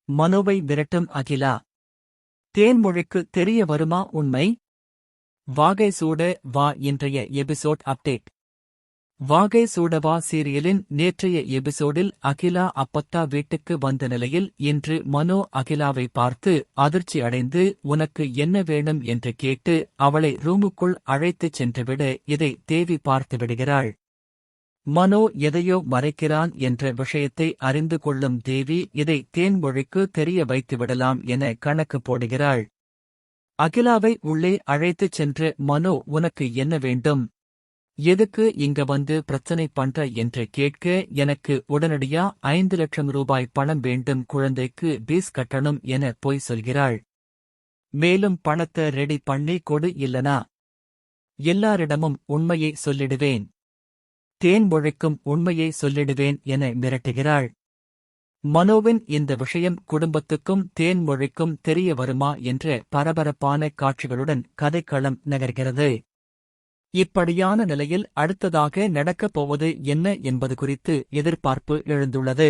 மனோவை விரட்டும் அகிலா. தேன்மொழிக்கு தெரிய வருமா உண்மை? வாகை சூட வா இன்றைய எபிசோட் அப்டேட். வாகை சூடவா சீரியலின் நேற்றைய எபிசோடில் அகிலா அப்பத்தா வீட்டுக்கு வந்த நிலையில் இன்று மனோ அகிலாவை பார்த்து அதிர்ச்சி அடைந்து உனக்கு என்ன வேணும் என்று கேட்டு அவளை ரூமுக்குள் அழைத்துச் சென்றுவிட இதை தேவி பார்த்துவிடுகிறாள். மனோ எதையோ மறைக்கிறான் என்ற விஷயத்தை அறிந்து கொள்ளும் தேவி இதை தேன்மொழிக்கு தெரிய வைத்துவிடலாம் என கணக்கு போடுகிறாள். அகிலாவை உள்ளே அழைத்துச் சென்று மனோ உனக்கு என்ன வேண்டும், எதுக்கு இங்க வந்து பிரச்சனை பண்ற என்று கேட்க எனக்கு உடனடியா 5 லட்சம் ரூபாய் பணம் வேண்டும், குழந்தைக்கு பீஸ் கட்டணும் என பொய் சொல்கிறாள். மேலும் பணத்தை ரெடி பண்ணி கொடு, இல்லனா எல்லாரிடமும் உண்மையை சொல்லிடுவேன், தேன்மொழிக்கும் உண்மையை சொல்லிடுவேன் என மிரட்டுகிறாள். மனோவின் இந்த விஷயம் குடும்பத்துக்கும் தேன்மொழிக்கும் தெரிய வருமா என்ற பரபரப்பான காட்சிகளுடன் கதைக்களம் நகர்கிறது. இப்படியான நிலையில் அடுத்ததாக நடக்கப் போவது என்ன என்பது குறித்து எதிர்பார்ப்பு எழுந்துள்ளது.